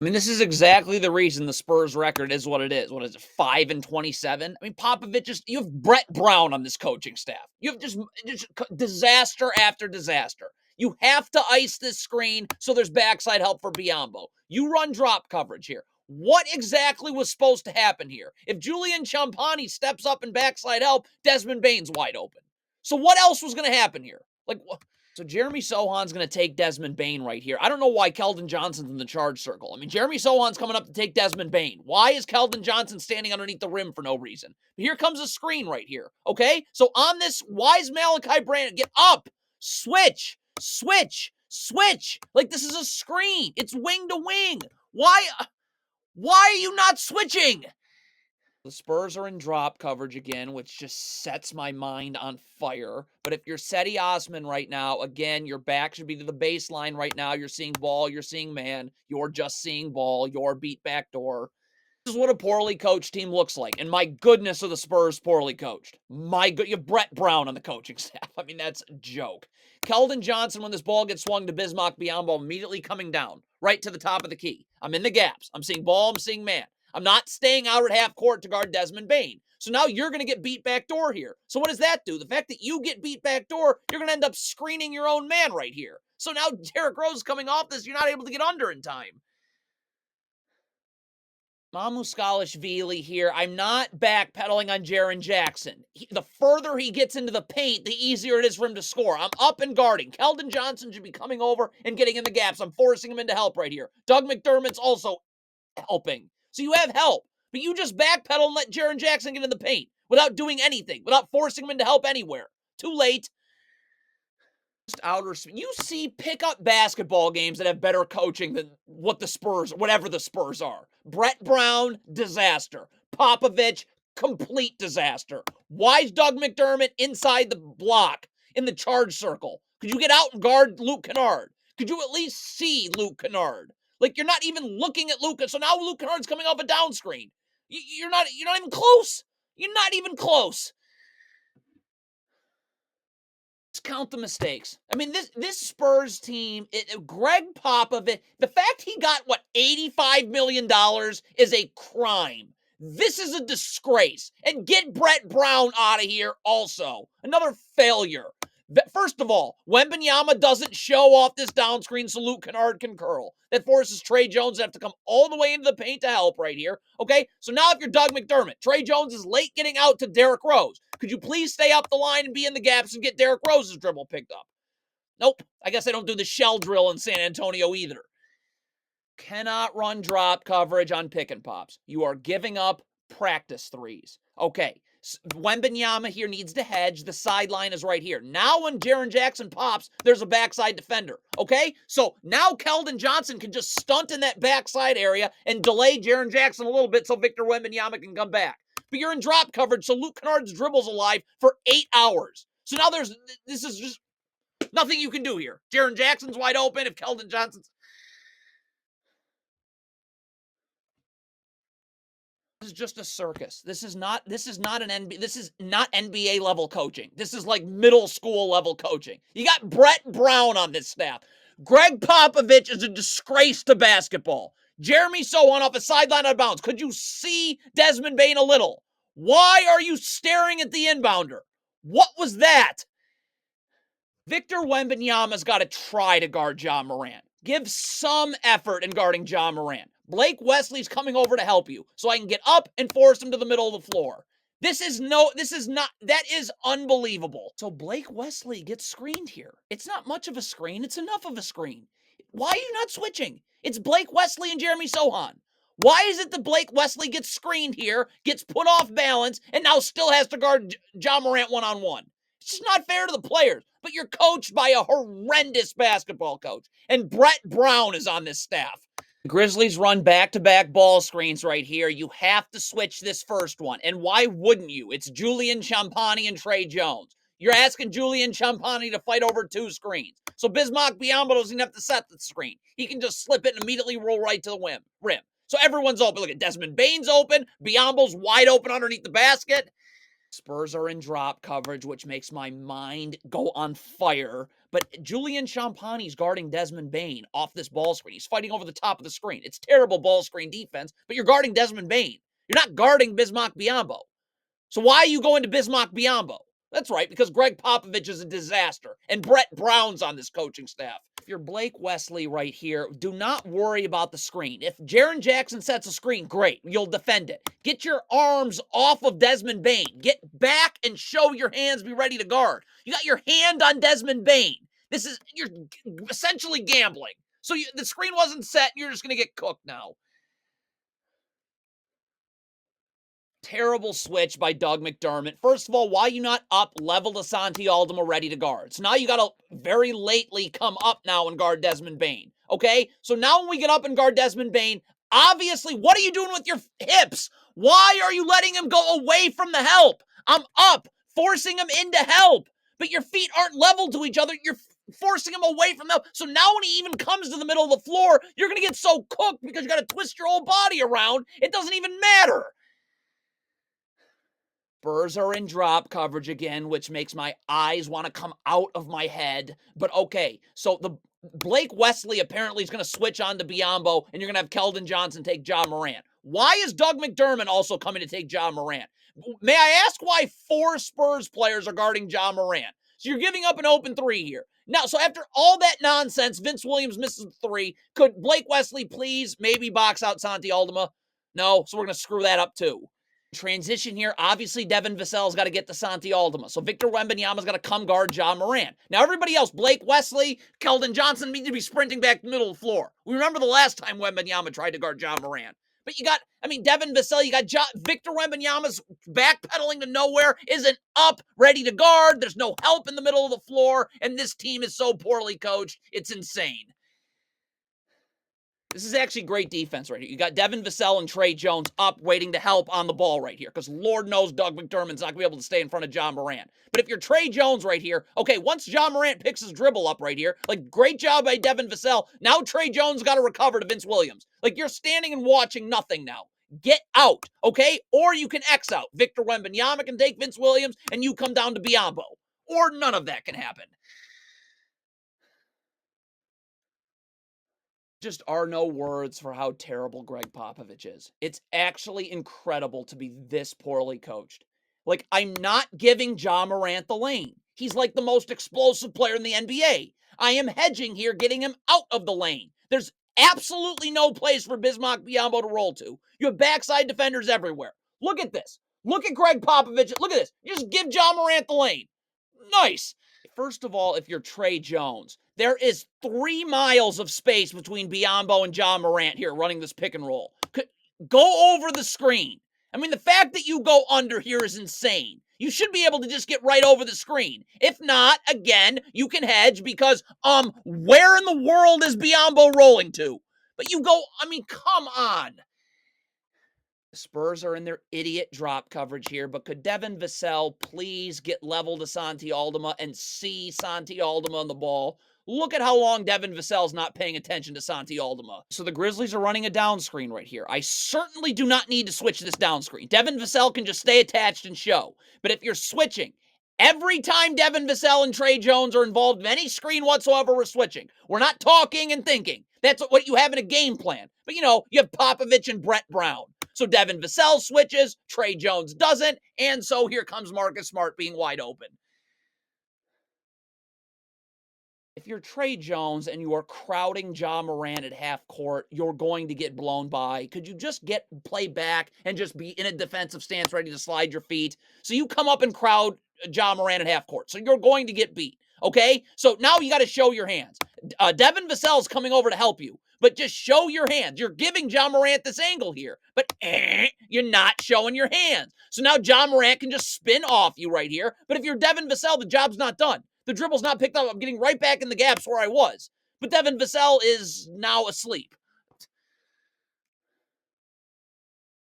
I mean, this is exactly the reason the Spurs record is what it is. What is it, 5-27? I mean, Popovich you have Brett Brown on this coaching staff. You have just disaster after disaster. You have to ice this screen so there's backside help for Biyombo. You run drop coverage here. What exactly was supposed to happen here? If Julian Champagnie steps up and backside help, Desmond Bane's wide open. So what else was going to happen here? Like, so Jeremy Sohan's going to take Desmond Bane right here. I don't know why Keldon Johnson's in the charge circle. I mean, Jeremy Sohan's coming up to take Desmond Bane. Why is Keldon Johnson standing underneath the rim for no reason? But here comes a screen right here, okay? So on this, why is Malachi Brandon? Get up! Switch! Switch! Switch! Like, this is a screen. It's wing to wing. Why are you not switching? The Spurs are in drop coverage again, which just sets my mind on fire. But if you're Cedi Osman right now, again, your back should be to the baseline right now. You're seeing ball, you're seeing man, you're just seeing ball, you're beat back door. This is what a poorly coached team looks like. And my goodness, are the Spurs poorly coached. You have Brett Brown on the coaching staff. I mean, that's a joke. Keldon Johnson, when this ball gets swung to Bismack Biyombo, immediately coming down right to the top of the key. I'm in the gaps. I'm seeing ball, I'm seeing man. I'm not staying out at half court to guard Desmond Bane. So now you're going to get beat back door here. So what does that do? The fact that you get beat back door, you're going to end up screening your own man right here. So now Derrick Rose is coming off this. You're not able to get under in time. Mamuskaliashvili here. I'm not backpedaling on Jaren Jackson. The further he gets into the paint, the easier it is for him to score. I'm up and guarding. Keldon Johnson should be coming over and getting in the gaps. I'm forcing him into help right here. Doug McDermott's also helping. So you have help, but you just backpedal and let Jaren Jackson get in the paint without doing anything, without forcing him into help anywhere. Too late. You see pickup basketball games that have better coaching than what the Spurs, whatever the Spurs are. Brett Brown, disaster. Popovich, complete disaster. Why is Doug McDermott inside the block in the charge circle? Could you get out and guard Luke Kennard? Could you at least see Luke Kennard? Like, you're not even looking at Luka. So now Luke Kennard's coming off a down screen. You're not even close. You're not even close. Count the mistakes. I mean, this Spurs team, Greg Popovich, the fact he got, $85 million is a crime. This is a disgrace. And get Brett Brown out of here also. Another failure. First of all, Wembanyama doesn't show off this down screen so Luke Kennard can curl. That forces Tre Jones to have to come all the way into the paint to help right here. Okay, so now if you're Doug McDermott, Tre Jones is late getting out to Derrick Rose. Could you please stay up the line and be in the gaps and get Derrick Rose's dribble picked up? Nope. I guess I don't do the shell drill in San Antonio either. Cannot run drop coverage on pick and pops. You are giving up practice threes. Okay. Wembanyama here needs to hedge. The sideline is right here. Now when Jaren Jackson pops, there's a backside defender. Okay? So now Keldon Johnson can just stunt in that backside area and delay Jaren Jackson a little bit so Victor Wembanyama can come back. But you're in drop coverage, so Luke Kennard's dribble's alive for 8 hours. So now this is just nothing you can do here. Jaren Jackson's wide open if Keldon Johnson's... This is just a circus. This is not NBA level coaching. This is like middle school level coaching. You got Brett Brown on this staff. Greg Popovich is a disgrace to basketball. Jeremy Sohan off a sideline out of bounds. Could you see Desmond Bane a little? Why are you staring at the inbounder? What was that? Victor Wembanyama's got to try to guard Ja Morant. Give some effort in guarding Ja Morant. Blake Wesley's coming over to help you so I can get up and force him to the middle of the floor. That is unbelievable. So Blake Wesley gets screened here. It's not much of a screen. It's enough of a screen. Why are you not switching? It's Blake Wesley and Jeremy Sohan. Why is it that Blake Wesley gets screened here, gets put off balance, and now still has to guard Ja Morant one-on-one? It's just not fair to the players. But you're coached by a horrendous basketball coach. And Brett Brown is on this staff. Grizzlies run back-to-back ball screens right here. You have to switch this first one. And why wouldn't you? It's Julian Champagnie and Tre Jones. You're asking Julian Champagnie to fight over 2 screens. So Bismack Biyombo doesn't have to set the screen. He can just slip it and immediately roll right to the rim. So everyone's open. Look at Desmond Bane's open. Biyombo's wide open underneath the basket. Spurs are in drop coverage, which makes my mind go on fire. But Julian Champagne's guarding Desmond Bane off this ball screen. He's fighting over the top of the screen. It's terrible ball screen defense, but you're guarding Desmond Bane. You're not guarding Bismack Biyombo. So why are you going to Bismack Biyombo? That's right, because Greg Popovich is a disaster, and Brett Brown's on this coaching staff. If you're Blake Wesley right here, do not worry about the screen. If Jaren Jackson sets a screen, great, you'll defend it. Get your arms off of Desmond Bane. Get back and show your hands, be ready to guard. You got your hand on Desmond Bane. You're essentially gambling. So the screen wasn't set, and you're just going to get cooked now. Terrible switch by Doug McDermott. First of all, why you not up level to Santi Aldama ready to guard? So now you got to very lately come up now and guard Desmond Bane. Okay? So now when we get up and guard Desmond Bane, obviously, what are you doing with your hips? Why are you letting him go away from the help? I'm up, forcing him into help, but your feet aren't level to each other. You're forcing him away from them. So now when he even comes to the middle of the floor, you're going to get so cooked because you got to twist your whole body around. It doesn't even matter. Spurs are in drop coverage again, which makes my eyes want to come out of my head. But okay, so the Blake Wesley apparently is going to switch on to Biyombo, and you're going to have Keldon Johnson take Ja Morant. Why is Doug McDermott also coming to take Ja Morant? May I ask why 4 Spurs players are guarding Ja Morant? So you're giving up an open 3 here. Now, so after all that nonsense, Vince Williams misses the 3. Could Blake Wesley please maybe box out Santi Aldama? No, so we're going to screw that up too. Transition here. Obviously, Devin Vassell's got to get to Santi Aldama. So Victor Wembanyama's got to come guard Ja Morant. Now, everybody else, Blake Wesley, Keldon Johnson, need to be sprinting back to the middle of the floor. We remember the last time Wembanyama tried to guard Ja Morant. But you got, Devin Vassell, you got Victor Wembanyama's backpedaling to nowhere, isn't up, ready to guard. There's no help in the middle of the floor, and this team is so poorly coached, it's insane. This is actually great defense right here. You got Devin Vassell and Trey Jones up waiting to help on the ball right here because Lord knows Doug McDermott's not going to be able to stay in front of Ja Morant. But if you're Trey Jones right here, okay, once Ja Morant picks his dribble up right here, like great job by Devin Vassell, now Trey Jones got to recover to Vince Williams. Like you're standing and watching nothing now. Get out, okay? Or you can X out. Victor Wembanyama can take Vince Williams and you come down to Biyombo. Or none of that can happen. Just are no words for how terrible Greg Popovich is. It's actually incredible to be this poorly coached. Like, I'm not giving Ja Morant the lane. He's like the most explosive player in the NBA. I am hedging here, getting him out of the lane. There's absolutely no place for Bismack Biyombo to roll to. You have backside defenders everywhere. Look at this. Look at Greg Popovich. Look at this. Just give Ja Morant the lane. Nice. First of all, if you're Trey Jones, there is 3 miles of space between Biyombo and Ja Morant here running this pick and roll. Go over the screen. The fact that you go under here is insane. You should be able to just get right over the screen. If not, again, you can hedge because, where in the world is Biyombo rolling to? But you go, come on. The Spurs are in their idiot drop coverage here, but could Devin Vassell please get level to Santi Aldama and see Santi Aldama on the ball? Look at how long Devin Vassell's not paying attention to Santi Aldama. So the Grizzlies are running a down screen right here. I certainly do not need to switch this down screen. Devin Vassell can just stay attached and show. But if you're switching, every time Devin Vassell and Trey Jones are involved in any screen whatsoever, we're switching. We're not talking and thinking. That's what you have in a game plan. But, you have Popovich and Brett Brown. So Devin Vassell switches, Trey Jones doesn't, and so here comes Marcus Smart being wide open. If you're Trey Jones and you are crowding Ja Morant at half court, you're going to get blown by. Could you just play back and just be in a defensive stance ready to slide your feet? So you come up and crowd Ja Morant at half court. So you're going to get beat. Okay? So now you got to show your hands. Devin Vassell's coming over to help you. But just show your hands. You're giving Ja Morant this angle here. But you're not showing your hands. So now Ja Morant can just spin off you right here. But if you're Devin Vassell, the job's not done. The dribble's not picked up. I'm getting right back in the gaps where I was. But Devin Vassell is now asleep.